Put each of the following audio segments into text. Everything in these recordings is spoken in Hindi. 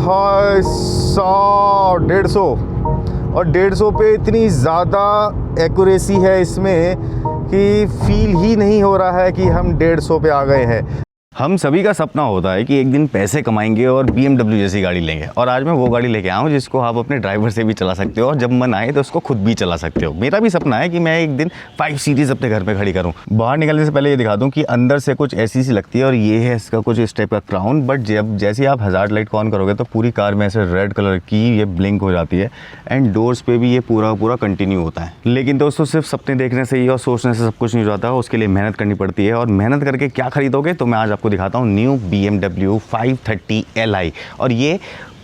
हाय 100-150 और 150 पे इतनी ज़्यादा एक्यूरेसी है इसमें कि फील ही नहीं हो रहा है कि हम 150 पे आ गए हैं। हम सभी का सपना होता है कि एक दिन पैसे कमाएंगे और BMW जैसी गाड़ी लेंगे, और आज मैं वो गाड़ी लेके आया हूँ जिसको आप अपने ड्राइवर से भी चला सकते हो और जब मन आए तो उसको खुद भी चला सकते हो। मेरा भी सपना है कि मैं एक दिन 5 सीरीज़ अपने घर पे खड़ी करूँ। बाहर निकलने से पहले ये दिखा दूँ कि अंदर से कुछ ऐसी सी लगती है और ये है इसका कुछ इस टाइप का क्राउन, बट जब जैसे आप हज़ार्ड लाइट को ऑन करोगे तो पूरी कार में ऐसे रेड कलर की ये ब्लिंक हो जाती है एंड डोर्स पे भी ये पूरा कंटिन्यू होता है। लेकिन दोस्तों सिर्फ सपने देखने से ही और सोचने से सब कुछ नहीं हो जाता, उसके लिए मेहनत करनी पड़ती है। और मेहनत करके क्या खरीदोगे तो मैं आज आपको दिखाता हूँ न्यू BMW 530 Li। और ये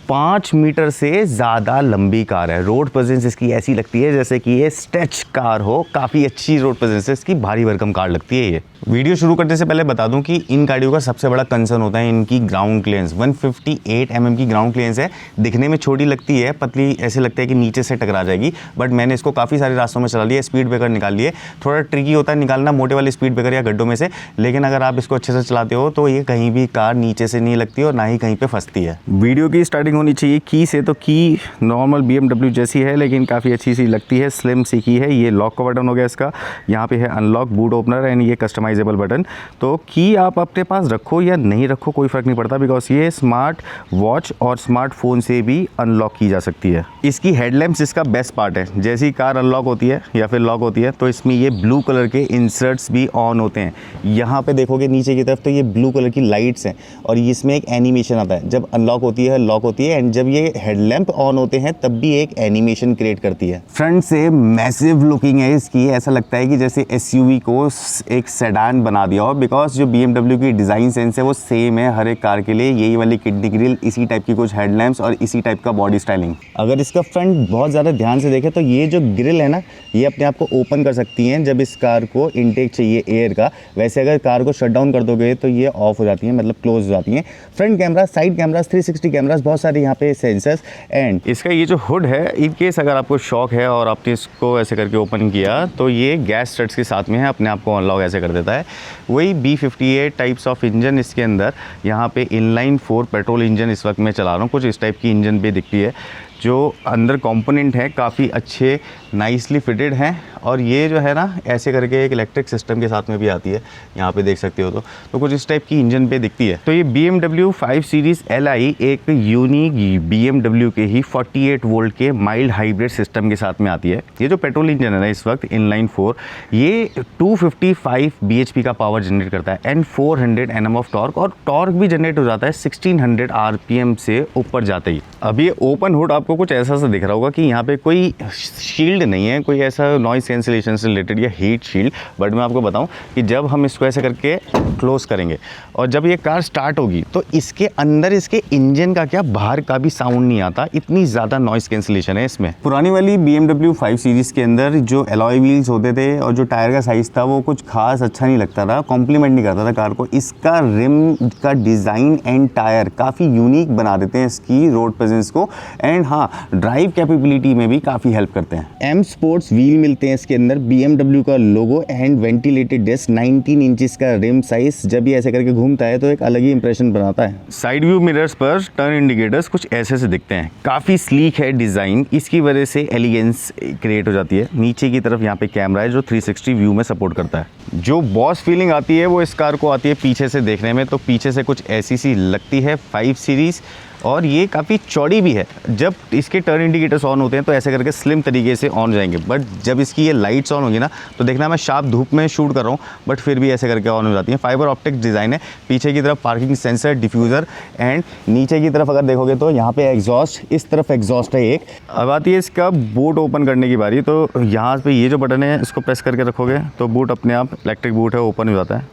5 मीटर से ज़्यादा लंबी कार है। रोड प्रेजेंस इसकी ऐसी लगती है जैसे कि ये स्ट्रेच कार हो, काफ़ी अच्छी रोड प्रेजेंस है इसकी, भारी भरकम कार लगती है ये। वीडियो शुरू करने से पहले बता दूं कि इन गाड़ियों का सबसे बड़ा कंसर्न होता है इनकी ग्राउंड क्लियरेंस। 158 mm की ग्राउंड क्लियरेंस है। दिखने में छोटी लगती है, पतली ऐसे लगता है कि नीचे से टकरा जाएगी, बट मैंने इसको काफ़ी सारे रास्तों में चला लिया, स्पीड ब्रेकर निकाल लिए। थोड़ा ट्रिकी होता है निकालना मोटे वाले स्पीड ब्रेकर या गड्ढों में से, लेकिन अगर आप इसको अच्छे से चलाते हो तो ये कहीं भी कार नीचे से नहीं लगती और ना ही कहीं पर फंसती है। वीडियो की स्टार्टिंग होनी चाहिए की से, तो की नॉर्मल BMW जैसी है लेकिन काफ़ी अच्छी सी लगती है, स्लिम सी की है। ये लॉक का बटन हो गया इसका, यहाँ पे है अनलॉक, बूट ओपनर एंड ये कस्टमाइजेबल बटन। तो की आप अपने पास रखो या नहीं रखो कोई फ़र्क नहीं पड़ता, बिकॉज ये स्मार्ट वॉच और स्मार्टफोन से भी अनलॉक की जा सकती है। इसकी हेडलैम्प्स इसका बेस्ट पार्ट है। जैसी कार अनलॉक होती है या फिर लॉक होती है तो इसमें ये ब्लू कलर के इंसर्ट्स भी ऑन होते हैं। यहाँ पे देखोगे नीचे की तरफ तो ये ब्लू कलर की लाइट्स हैं और इसमें एक एनिमेशन आता है जब अनलॉक होती है, लॉक होती है, एंड जब ये हेडलैम्प ऑन होते हैं तब भी एक एनिमेशन क्रिएट करती है। फ्रंट से मैसिव लुकिंग है इसकी, ऐसा लगता है कि जैसे SUV को एक सेडान बना दिया हो, बिकॉज जो BMW की डिज़ाइन सेंस है वो सेम है हर एक कार के लिए। यही वाली किडनी ग्रिल, इसी टाइप की कुछ हेडलैम्प्स और इसी टाइप का बॉडी स्टाइलिंग। अगर इसका फ्रंट बहुत ज़्यादा ध्यान से देखें तो ये जो ग्रिल है ना, ये अपने आप को ओपन कर सकती हैं जब इस कार को इनटेक चाहिए एयर का। वैसे अगर कार को शट डाउन कर दोगे तो ये ऑफ हो जाती है, मतलब क्लोज हो जाती हैं। Front camera, side cameras, 360 cameras, बहुत सारे यहाँ पे सेंसर्स। एंड इसका ये जो हुड है, इन केस अगर आपको शौक है और आपने इसको ऐसे करके ओपन किया तो ये गैस स्टड्स के साथ में है, अपने आप को अनलॉक ऐसे कर देता है। वही B58 टाइप्स ऑफ इंजन इसके अंदर, यहाँ पे इनलाइन 4 पेट्रोल इंजन इस वक्त मैं चला रहा हूँ, कुछ इस टाइप की इंजन भी दिखती है। जो अंदर कंपोनेंट है काफ़ी अच्छे नाइसली फिटेड हैं, और ये जो है ना ऐसे करके एक इलेक्ट्रिक सिस्टम के साथ में भी आती है, यहाँ पे देख सकते हो। तो कुछ इस टाइप की इंजन पे दिखती है। तो ये BMW 5 सीरीज़ Li एक यूनिक BMW के ही 48 वोल्ट के माइल्ड हाइब्रिड सिस्टम के साथ में आती है। ये जो पेट्रोल इंजन है ना इस वक्त इनलाइन 4, ये 255 bhp का पावर जनरेट करता है एंड 400 Nm ऑफ टॉर्क, और टॉर्क भी जनरेट हो जाता है 1600 RPM से ऊपर जाते ही। अब ये ओपन हुड आपको कुछ ऐसा सा दिख रहा होगा कि यहाँ पे कोई शील्ड नहीं है, कोई ऐसा नॉइस कैंसिलेशन से रिलेटेड या हीट शील्ड, बट मैं आपको बताऊं कि जब हम इसको ऐसे करके क्लोज करेंगे और जब ये कार स्टार्ट होगी तो इसके अंदर इसके इंजन का क्या बाहर का भी साउंड नहीं आता, इतनी ज़्यादा नॉइस कैंसिलेशन है इसमें। पुरानी वाली BMW 5 सीरीज़ के अंदर जो एलॉय व्हील्स होते थे और जो टायर का साइज़ था वो कुछ खास अच्छा नहीं लगता था, कॉम्प्लीमेंट नहीं करता था कार को। इसका रिम का डिज़ाइन एंड टायर काफ़ी यूनिक बना देते हैं इसकी रोड प्रेजेंस को, एंड हाँ ड्राइव कैपेबिलिटी में भी काफ़ी हेल्प करते हैं। M स्पोर्ट्स व्हील मिलते हैं इसके अंदर, BMW का logo and ventilated disc, 19 inches का रिम साइज। जब ये ऐसे करके घूमता है तो एक अलग ही इंप्रेशन बनाता है। साइड व्यू मिरर्स पर टर्न इंडिकेटर्स कुछ ऐसे से दिखते हैं, काफ़ी स्लीक है डिज़ाइन, इसकी वजह से एलिगेंस क्रिएट हो जाती है। नीचे की तरफ यहाँ पे कैमरा है जो 360 व्यू में सपोर्ट करता है। जो बॉस फीलिंग आती है वो इस कार को आती है पीछे से देखने में, तो पीछे से कुछ ऐसी सी लगती है 5 सीरीज़, और ये काफ़ी चौड़ी भी है। जब इसके टर्न इंडिकेटर्स ऑन होते हैं तो ऐसे करके स्लिम तरीके से ऑन जाएंगे, बट जब इसकी ये लाइट्स ऑन होगी ना तो देखना मैं शार्प धूप में शूट कर रहा हूँ बट फिर भी ऐसे करके ऑन हो जाती है। फाइबर ऑप्टिक डिज़ाइन है, पीछे की तरफ पार्किंग सेंसर, डिफ्यूज़र, एंड नीचे की तरफ अगर देखोगे तो यहाँ पे एग्जॉस्ट, इस तरफ एग्जॉस्ट है एक। अब आती है इसका बूट ओपन करने की बारी, तो यहाँ पे ये जो बटन है इसको प्रेस करके रखोगे तो बूट अपने आप, इलेक्ट्रिक बूट है, ओपन हो जाता है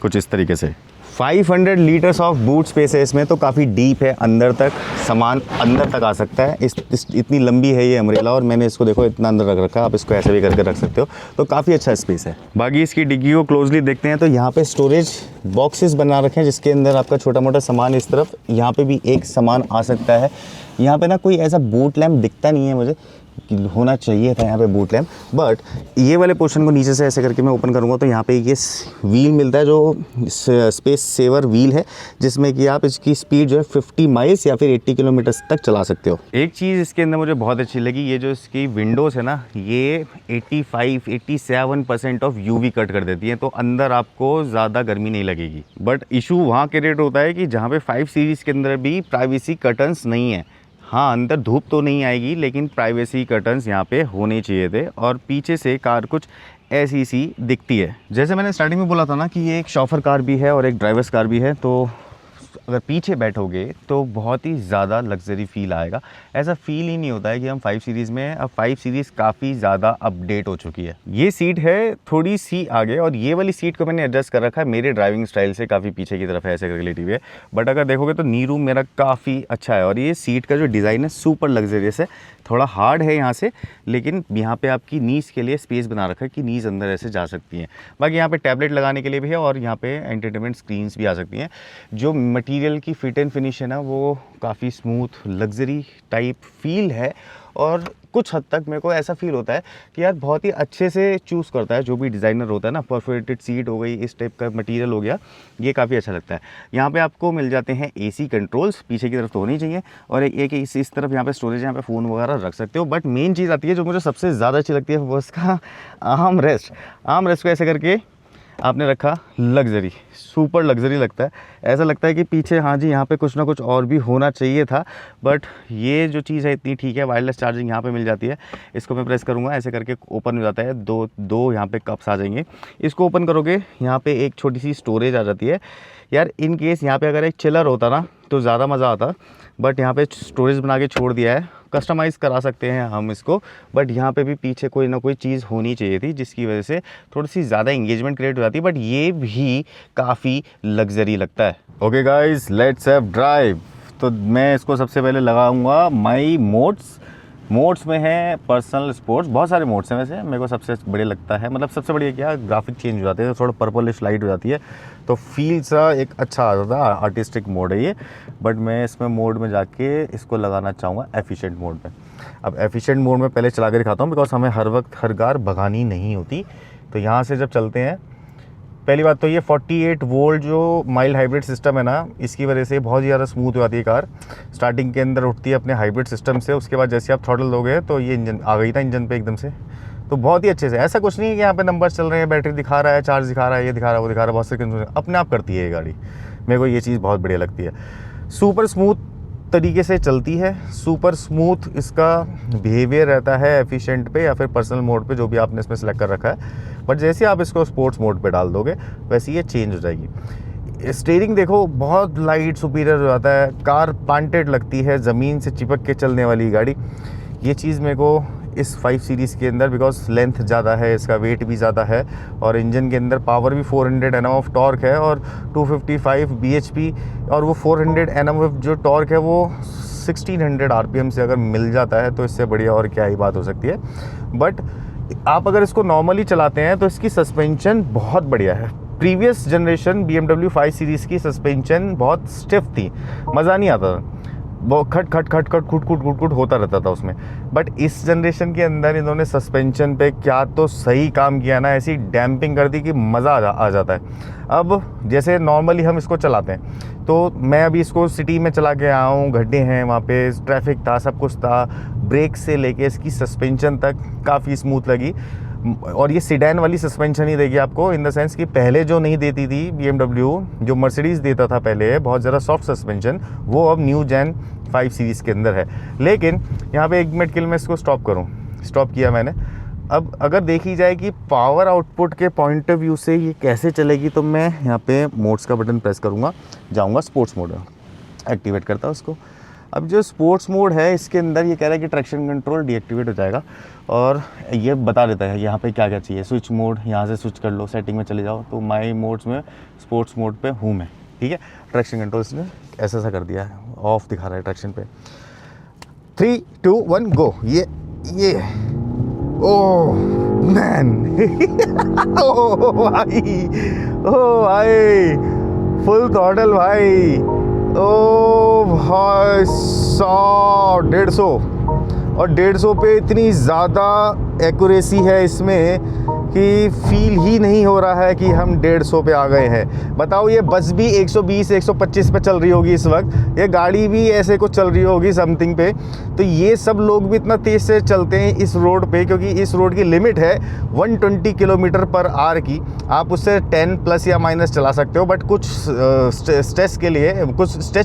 कुछ इस तरीके से। 500 लीटर्स ऑफ बूट स्पेस है इसमें, तो काफ़ी डीप है, अंदर तक सामान अंदर तक आ सकता है। इतनी लंबी है ये अम्ब्रेला, और मैंने इसको देखो इतना अंदर रख रखा, आप इसको ऐसे भी करके रख सकते हो, तो काफ़ी अच्छा स्पेस है। बाकी इसकी डिग्गी को क्लोजली देखते हैं तो यहाँ पे स्टोरेज बॉक्सेस बना रखे हैं जिसके अंदर आपका छोटा मोटा सामान, इस तरफ यहाँ पे भी एक सामान आ सकता है। यहाँ पे ना कोई ऐसा बूट लैम्प दिखता नहीं है मुझे, कि होना चाहिए था यहाँ पे बूट लैम्प। बट ये वाले पोर्शन को नीचे से ऐसे करके मैं ओपन करूँगा तो यहाँ पे ये व्हील मिलता है जो स्पेस सेवर व्हील है, जिसमें कि आप इसकी स्पीड जो है 50 माइल्स या फिर 80 किलोमीटर तक चला सकते हो। एक चीज़ इसके अंदर मुझे बहुत अच्छी लगी, ये जो इसकी विंडोज़ है ना, ये 87% ऑफ यूवी कट कर देती है, तो अंदर आपको ज़्यादा गर्मी नहीं लगेगी। बट इशू वहाँ क्रिएट होता है कि जहाँ पे 5 सीरीज़ के अंदर भी प्राइवेसी कर्टन्स नहीं है। हाँ, अंदर धूप तो नहीं आएगी, लेकिन प्राइवेसी कर्टन्स यहाँ पे होने चाहिए थे। और पीछे से कार कुछ ऐसी सी दिखती है। जैसे मैंने स्टार्टिंग में बोला था ना कि ये एक शॉफर कार भी है और एक ड्राइवर्स कार भी है, तो अगर पीछे बैठोगे तो बहुत ही ज़्यादा लग्जरी फील आएगा। ऐसा फील ही नहीं होता है कि हम 5 सीरीज़ में हैं। अब 5 सीरीज़ काफ़ी ज़्यादा अपडेट हो चुकी है। ये सीट है थोड़ी सी आगे, और ये वाली सीट को मैंने एडजस्ट कर रखा है मेरे ड्राइविंग स्टाइल से, काफ़ी पीछे की तरफ है, ऐसे करके लेटी हुई है। बट अगर देखोगे तो नी रूम मेरा काफ़ी अच्छा है, और ये सीट का जो डिज़ाइन है सुपर लग्जरियस है। थोड़ा हार्ड है यहाँ से, लेकिन यहाँ पे आपकी नीज के लिए स्पेस बना रखा है कि नीज अंदर ऐसे जा सकती हैं। बाकी यहाँ पे टैबलेट लगाने के लिए भी है, और यहाँ पे एंटरटेनमेंट स्क्रीन्स भी आ सकती हैं। जो मटेरियल की फिट एंड फिनिश है ना, वो काफ़ी स्मूथ लग्जरी टाइप फील है। और कुछ हद तक मेरे को ऐसा फील होता है कि यार बहुत ही अच्छे से चूज़ करता है जो भी डिज़ाइनर होता है ना। परफोरेटेड सीट हो गई, इस टाइप का मटेरियल हो गया, ये काफ़ी अच्छा लगता है। यहाँ पे आपको मिल जाते हैं एसी कंट्रोल्स, पीछे की तरफ तो होनी चाहिए, और एक इस तरफ यहाँ पे स्टोरेज, यहाँ पे फ़ोन वगैरह रख सकते हो। बट मेन चीज़ आती है जो मुझे सबसे ज़्यादा अच्छी लगती है, वो इसका आर्म रेस्ट को ऐसे करके आपने रखा, लग्जरी, सुपर लग्जरी लगता है। ऐसा लगता है कि पीछे, हाँ जी, यहाँ पे कुछ ना कुछ और भी होना चाहिए था, बट ये जो चीज़ है इतनी ठीक है। वायरलेस चार्जिंग यहाँ पे मिल जाती है। इसको मैं प्रेस करूँगा, ऐसे करके ओपन हो जाता है। दो यहाँ पे कप्स आ जाएंगे। इसको ओपन करोगे, यहाँ पे एक छोटी सी स्टोरेज आ जाती है। यार इन केस यहाँ पे अगर एक चिलर होता ना तो ज़्यादा मज़ा आता, बट यहाँ पे स्टोरेज बना के छोड़ दिया है। कस्टमाइज़ करा सकते हैं हम इसको, बट यहाँ पे भी पीछे कोई ना कोई चीज़ होनी चाहिए थी, जिसकी वजह से थोड़ी सी ज़्यादा एंगेजमेंट क्रिएट हो जाती है। बट ये भी काफ़ी लग्जरी लगता है। Okay guys, let's have drive. तो मैं इसको सबसे पहले लगाऊंगा माई मोड्स में है पर्सनल स्पोर्ट्स। बहुत सारे मोड्स हैं वैसे, मेरे को सबसे बढ़िया लगता है, मतलब सबसे बढ़िया क्या, ग्राफिक चेंज हो जाते हैं, थोड़ा पर्पलिश लाइट हो जाती है, तो फील सा एक अच्छा आ जाता है। आर्टिस्टिक मोड है ये। बट मैं इसमें मोड में जाके इसको लगाना चाहूँगा एफिशिएंट मोड में। अब एफिशिएंट मोड में पहले चला के दिखाता हूँ, बिकॉज हमें हर वक्त हर कार भगानी नहीं होती। तो यहाँ से जब चलते हैं, पहली बात तो ये 48 वोल्ट जो माइल्ड हाइब्रिड सिस्टम है ना, इसकी वजह से बहुत ही ज़्यादा स्मूथ हो जाती है कार। स्टार्टिंग के अंदर उठती है अपने हाइब्रिड सिस्टम से, उसके बाद जैसे आप थ्रॉटल दोगे तो ये इंजन आ गई था इंजन पे एकदम से, तो बहुत ही अच्छे से। ऐसा कुछ नहीं है कि यहाँ पे नंबर चल रहे हैं, बैटरी दिखा रहा है, चार्ज दिखा रहा है, ये दिखा रहा है, वो दिखा रहा है, बहुत से अपने आप करती है ये गाड़ी। मेरे को ये चीज़ बहुत बढ़िया लगती है। सुपर स्मूथ तरीके से चलती है, सुपर स्मूथ इसका बिहेवियर रहता है एफिशिएंट पे या फिर पर्सनल मोड पे, जो भी आपने इसमें सेलेक्ट कर रखा है। बट जैसे आप इसको स्पोर्ट्स मोड पे डाल दोगे, वैसे ये चेंज हो जाएगी। स्टीयरिंग देखो बहुत लाइट सुपीरियर हो जाता है, कार पांटेड लगती है, ज़मीन से चिपक के चलने वाली गाड़ी। ये चीज़ मेरे को इस 5 सीरीज़ के अंदर, बिकॉज लेंथ ज़्यादा है, इसका वेट भी ज़्यादा है, और इंजन के अंदर पावर भी 400 Nm ऑफ टॉर्क है और 255 bhp, और वो 400 Nm जो टॉर्क है वो 1600 RPM से अगर मिल जाता है तो इससे बढ़िया और क्या ही बात हो सकती है। बट आप अगर इसको नॉर्मली चलाते हैं तो इसकी सस्पेंशन बहुत बढ़िया है। प्रीवियस जनरेशन BMW 5 सीरीज़ की सस्पेंशन बहुत स्टिफ थी, मज़ा नहीं आता था, वो खट खट खट खट खुट खुट खुट खुट होता रहता था उसमें। बट इस जनरेशन के अंदर इन्होंने सस्पेंशन पे क्या तो सही काम किया ना, ऐसी डैम्पिंग कर दी कि मज़ा आ जाता है। अब जैसे नॉर्मली हम इसको चलाते हैं, तो मैं अभी इसको सिटी में चला के आया हूँ, गड्ढे हैं वहाँ पे, ट्रैफिक था, सब कुछ था, ब्रेक से लेके इसकी सस्पेंशन तक काफ़ी स्मूथ लगी। और ये सीडैन वाली सस्पेंशन ही देगी आपको, इन द सेंस कि पहले जो नहीं देती थी BMW, जो मर्सिडीज़ देता था पहले बहुत ज़्यादा सॉफ्ट सस्पेंशन, वो अब न्यू जेन 5 सीरीज़ के अंदर है। लेकिन यहाँ पे 1 मिनट के लिए मैं इसको स्टॉप किया मैंने। अब अगर देखी जाए कि पावर आउटपुट के पॉइंट ऑफ व्यू से ये कैसे चलेगी, तो मैं यहाँ पे मोड्स का बटन प्रेस करूँगा, जाऊँगा स्पोर्ट्स मोड में, एक्टिवेट करता हूँ उसको। अब जो स्पोर्ट्स मोड है इसके अंदर ये कह रहा है कि ट्रैक्शन कंट्रोल डीएक्टिवेट हो जाएगा, और ये बता देता है यहाँ पे क्या क्या चाहिए। स्विच मोड यहाँ से स्विच कर लो, सेटिंग में चले जाओ, तो माई मोड्स में स्पोर्ट्स मोड पे हूँ मैं, ठीक है। ट्रैक्शन कंट्रोल इसने ऐसा कर दिया है, ऑफ दिखा रहा है ट्रैक्शन पे। 3 2 1 गो। ये ओह मैन ओ भाई फुल थ्रॉटल भाई, ओ भाई 100 150 और 150 पे इतनी ज़्यादा एक्यूरेसी है इसमें कि फील ही नहीं हो रहा है कि हम 150 पे आ गए हैं। बताओ, ये बस भी 120 125 पे चल रही होगी इस वक्त, ये गाड़ी भी ऐसे कुछ चल रही होगी समथिंग पे। तो ये सब लोग भी इतना तेज़ से चलते हैं इस रोड पे, क्योंकि इस रोड की लिमिट है 120 किलोमीटर पर आवर की। आप उससे 10 प्लस या माइनस चला सकते हो, बट कुछ स्ट्रेच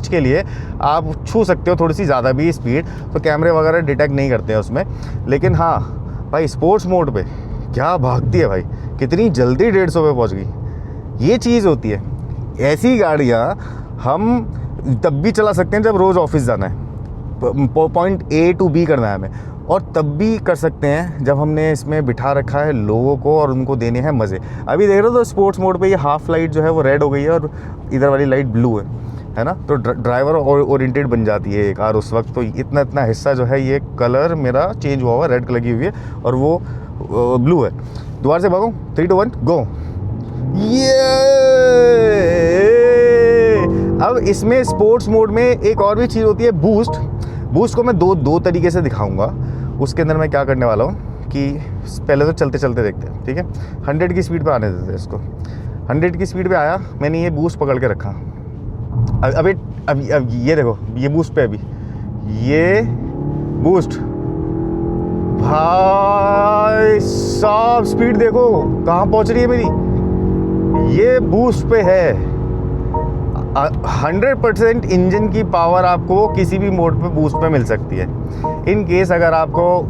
के लिए आप छू सकते हो थोड़ी सी ज़्यादा भी स्पीड, तो कैमरे वगैरह डिटेक्ट नहीं करते हैं उसमें। लेकिन हाँ भाई, स्पोर्ट्स मोड पे क्या भागती है भाई, कितनी जल्दी 150 पे पहुंच गई। ये चीज़ होती है, ऐसी गाड़ियाँ हम तब भी चला सकते हैं जब रोज़ ऑफिस जाना है, पॉइंट A to B करना है हमें, और तब भी कर सकते हैं जब हमने इसमें बिठा रखा है लोगों को और उनको देने हैं मज़े। अभी देख रहे हो तो स्पोर्ट्स मोड पे ये हाफ लाइट जो है वो रेड हो गई है और इधर वाली लाइट ब्लू है ना, तो ड्राइवर ओरिएंटेड बन जाती है कार उस वक्त। तो इतना हिस्सा जो है ये कलर मेरा चेंज हुआ हुआ, रेड कलर की हुई है और वो ब्लू है। दोबारा से भागो, 3 2 1 गो। ये अब इसमें स्पोर्ट्स मोड में एक और भी चीज़ होती है, बूस्ट को मैं दो तरीके से दिखाऊंगा। उसके अंदर मैं क्या करने वाला हूँ कि पहले तो चलते चलते देखते हैं, ठीक है। 100 की स्पीड पे आने देते हैं इसको। 100 की स्पीड पे आया, मैंने ये बूस्ट पकड़ के रखा। अब ये देखो, ये बूस्ट पे, अभी ये बूस्ट, भाई साहब स्पीड देखो कहाँ पहुँच रही है मेरी। ये बूस्ट पे है, 100% इंजन की पावर आपको किसी भी मोड पे बूस्ट पे मिल सकती है। इन केस अगर आपको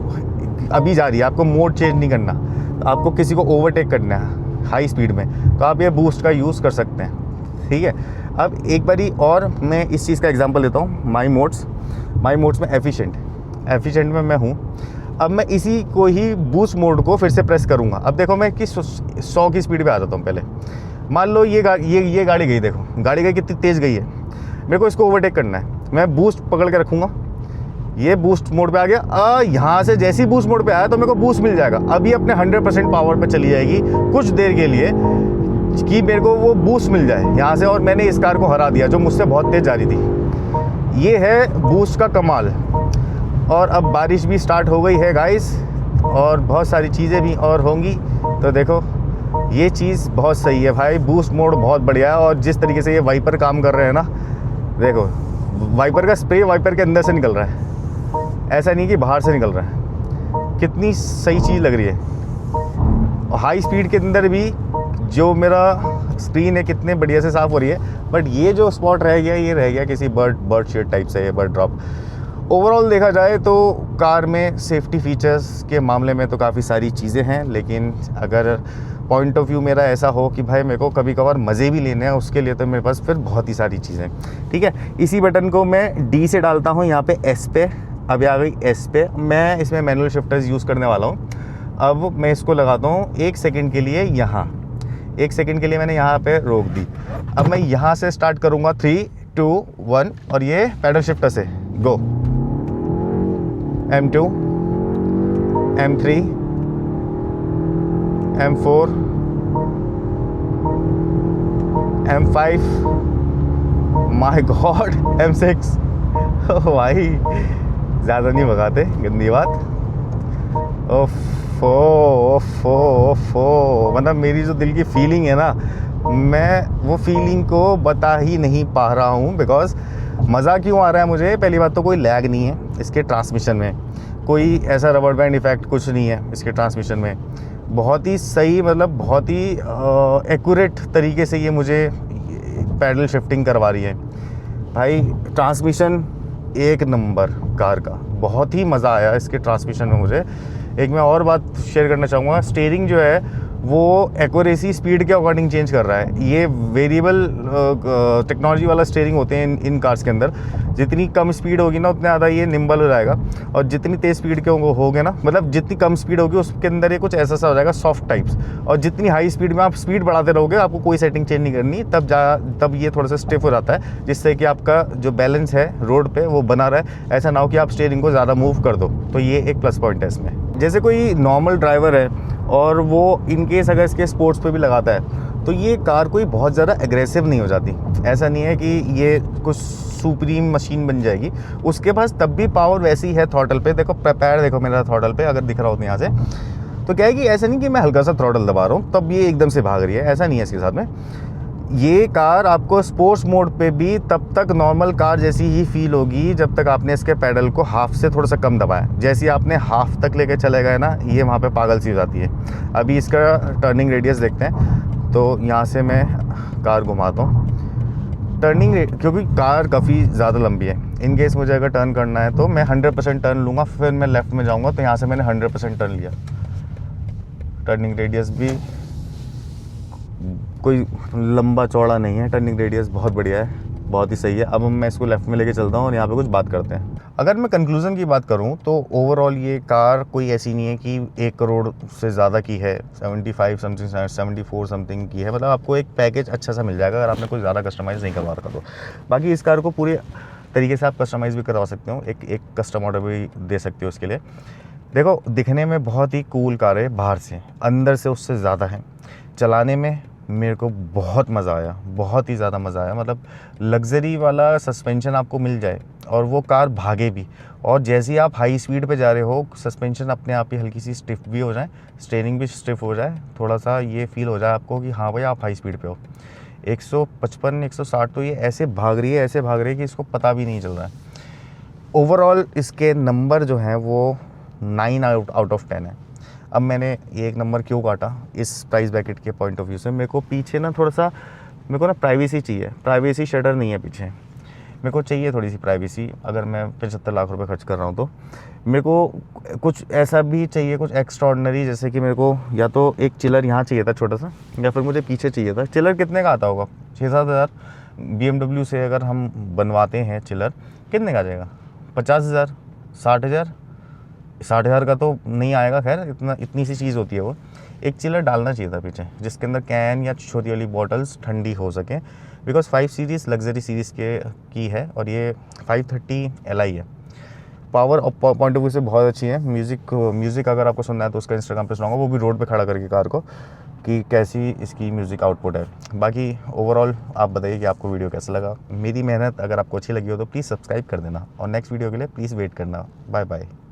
अभी जा रही है, आपको मोड चेंज नहीं करना, तो आपको किसी को ओवरटेक करना है हाई स्पीड में, तो आप ये बूस्ट का यूज़ कर सकते हैं, ठीक है। अब एक बारी और मैं इस चीज़ का एग्जांपल देता हूँ। माई मोड्स में एफिशिएंट में मैं हूँ। अब मैं इसी को ही बूस्ट मोड को फिर से प्रेस करूँगा। अब देखो मैं किस 100 की स्पीड पे आ जाता हूँ। पहले मान लो ये गाड़ी गई, देखो गाड़ी गई कितनी तेज़ गई है। मेरे को इसको ओवरटेक करना है, मैं बूस्ट पकड़ के रखूँगा, ये बूस्ट मोड पे आ गया। यहाँ से जैसे ही बूस्ट मोड पे आया तो मेरे को बूस्ट मिल जाएगा। अभी अपने 100% पावर पे चली जाएगी कुछ देर के लिए कि मेरे को वो बूस्ट मिल जाए यहाँ से, और मैंने इस कार को हरा दिया जो मुझसे बहुत तेज़ जा रही थी। ये है बूस्ट का कमाल। और अब बारिश भी स्टार्ट हो गई है गाइस, और बहुत सारी चीज़ें भी और होंगी। तो देखो ये चीज़ बहुत सही है भाई, बूस्ट मोड बहुत बढ़िया है। और जिस तरीके से ये वाइपर काम कर रहे हैं ना, देखो वाइपर का स्प्रे वाइपर के अंदर से निकल रहा है, ऐसा नहीं कि बाहर से निकल रहा है। कितनी सही चीज़ लग रही है। और हाई स्पीड के अंदर भी जो मेरा स्क्रीन है कितने बढ़िया से साफ़ हो रही है। बट ये जो स्पॉट रह गया, ये रह गया किसी बर्ड शेड टाइप से, ये बर्ड ड्रॉप। ओवरऑल देखा जाए तो कार में सेफ्टी फीचर्स के मामले में तो काफ़ी सारी चीज़ें हैं, लेकिन अगर पॉइंट ऑफ व्यू मेरा ऐसा हो कि भाई मेरे को कभी कभार मज़े भी लेने हैं, उसके लिए तो मेरे पास फिर बहुत ही सारी चीज़ें, ठीक है। इसी बटन को मैं D से डालता हूँ यहाँ पे S पे, अभी आ गई S पे। मैं इसमें मैनुअल शिफ्टर्स यूज़ करने वाला हूँ। अब मैं इसको लगाता हूँ 1 सेकंड के लिए, यहाँ 1 सेकंड के लिए मैंने यहाँ पे रोक दी। अब मैं यहाँ से स्टार्ट करूँगा 3 2 1, और ये पैडल शिफ्टर से गो। M2 M3 M4 M5, my God M6। भाई ज़्यादा नहीं भगाते, गंदी बात। ओफो मतलब मेरी जो दिल की फीलिंग है ना, मैं वो फीलिंग को बता ही नहीं पा रहा हूँ। बिकॉज़ मज़ा क्यों आ रहा है मुझे, पहली बात तो कोई लैग नहीं है इसके ट्रांसमिशन में, कोई ऐसा रबर बैंड इफ़ेक्ट कुछ नहीं है इसके ट्रांसमिशन में। बहुत ही सही, मतलब बहुत ही एक्यूरेट तरीके से ये मुझे पैडल शिफ्टिंग करवा रही है भाई। ट्रांसमिशन एक नंबर कार का, बहुत ही मज़ा आया इसके ट्रांसमिशन में मुझे। एक मैं और बात शेयर करना चाहूँगा, स्टीयरिंग जो है वो एक्यूरेसी स्पीड के अकॉर्डिंग चेंज कर रहा है। ये वेरिएबल टेक्नोलॉजी वाला स्टीयरिंग होते हैं इन कार्स के अंदर। जितनी कम स्पीड होगी ना, उतना ज़्यादा ये निम्बल हो जाएगा, और जितनी तेज़ स्पीड के होगे ना, मतलब जितनी कम स्पीड होगी उसके अंदर ये कुछ ऐसा सा हो जाएगा सॉफ्ट टाइप्स। और जितनी हाई स्पीड में आप स्पीड बढ़ाते रहोगे, आपको कोई सेटिंग चेंज नहीं करनी, तब ये थोड़ा सा स्टिफ हो जाता है, जिससे कि आपका जो बैलेंस है रोड पे वो बना रहे। ऐसा ना हो कि आप स्टीयरिंग को ज़्यादा मूव कर दो। तो ये एक प्लस पॉइंट है इसमें। जैसे कोई नॉर्मल ड्राइवर है और वो इन केस अगर इसके स्पोर्ट्स पे भी लगाता है, तो ये कार कोई बहुत ज़्यादा एग्रेसिव नहीं हो जाती। ऐसा नहीं है कि ये कुछ सुप्रीम मशीन बन जाएगी उसके पास, तब भी पावर वैसी है थ्रॉटल पे। देखो पैर देखो मेरा थ्रॉटल पे, अगर दिख रहा हो तो यहाँ से, तो क्या है कि ऐसा नहीं कि मैं हल्का सा थ्रॉटल दबा रहा हूँ तब ये एकदम से भाग रही है, ऐसा नहीं है इसके साथ में। ये कार आपको स्पोर्ट्स मोड पे भी तब तक नॉर्मल कार जैसी ही फील होगी जब तक आपने इसके पैडल को हाफ से थोड़ा सा कम दबाया। जैसे ही आपने हाफ तक लेके चले गए ना, ये वहाँ पे पागल सी हो जाती है। अभी इसका टर्निंग रेडियस देखते हैं, तो यहाँ से मैं कार घुमाता हूँ। क्योंकि कार काफ़ी ज़्यादा लंबी है, इन केस मुझे अगर टर्न करना है तो मैं 100% टर्न लूँगा, फिर मैं लेफ़्ट में जाऊँगा। तो यहाँ से मैंने 100% टर्न लिया। टर्निंग रेडियस भी कोई लंबा चौड़ा नहीं है, टर्निंग रेडियस बहुत बढ़िया है, बहुत ही सही है। अब मैं इसको लेफ़्ट में लेके चलता हूँ और यहाँ पे कुछ बात करते हैं। अगर मैं कंक्लूज़न की बात करूँ तो ओवरऑल ये कार कोई ऐसी नहीं है कि 1 करोड़ से ज़्यादा की है, 75 समथिंग 74 समथिंग की है। मतलब आपको एक पैकेज अच्छा सा मिल जाएगा अगर आपने कोई ज़्यादा कस्टमाइज़ नहीं करवा रखा तो। बाकी इस कार को पूरे तरीके से आप कस्टमाइज़ भी करवा सकते हो, एक कस्टम ऑर्डर भी दे सकते हो उसके लिए। देखो दिखने में बहुत ही कूल कार है बाहर से, अंदर से उससे ज़्यादा है। चलाने में मेरे को बहुत मज़ा आया, बहुत ही ज़्यादा मज़ा आया। मतलब लग्जरी वाला सस्पेंशन आपको मिल जाए और वो कार भागे भी, और जैसे ही आप हाई स्पीड पे जा रहे हो सस्पेंशन अपने आप ही हल्की सी स्टिफ भी हो जाए, स्टीयरिंग भी स्टिफ हो जाए, थोड़ा सा ये फील हो जाए आपको कि हाँ भाई आप हाई स्पीड पे हो। 155 160 तो ये ऐसे भाग रही है कि इसको पता भी नहीं चल रहा है। ओवरऑल इसके नंबर जो हैं वो 9 आउट ऑफ 10 है। अब मैंने ये 1 नंबर क्यों काटा इस प्राइस ब्रैकेट के पॉइंट ऑफ व्यू से, मेरे को पीछे ना थोड़ा सा मेरे को ना प्राइवेसी चाहिए। प्राइवेसी शटर नहीं है पीछे, मेरे को चाहिए थोड़ी सी प्राइवेसी। अगर मैं 75 लाख रुपए खर्च कर रहा हूँ तो मेरे को कुछ ऐसा भी चाहिए, कुछ एक्स्ट्राऑर्डिनरी। जैसे कि मेरे को या तो एक चिलर यहाँ चाहिए था छोटा सा, या फिर मुझे पीछे चाहिए था। चिलर कितने का आता होगा? 6-7 हज़ार। BMW से अगर हम बनवाते हैं चिलर कितने का आ जाएगा? 50 हज़ार, 60 हज़ार। 60 हज़ार का तो नहीं आएगा, खैर इतनी सी चीज़ होती है वो। एक चिलर डालना चाहिए था पीछे जिसके अंदर कैन या छोटी वाली बॉटल्स ठंडी हो सकें, बिकॉज 5 सीरीज़ लग्जरी सीरीज़ की है और ये 530 Li है। पावर पॉइंट ऑफ व्यू से बहुत अच्छी है। म्यूज़िक अगर आपको सुनना है तो उसका इंस्टाग्राम पे सुनाऊंगा, वो भी रोड पे खड़ा करके कार को, कि कैसी इसकी म्यूज़िक आउटपुट है। बाकी ओवरऑल आप बताइए कि आपको वीडियो कैसा लगा। मेरी मेहनत अगर आपको अच्छी लगी हो तो प्लीज़ सब्सक्राइब कर देना, और नेक्स्ट वीडियो के लिए प्लीज़ वेट करना। Bye bye.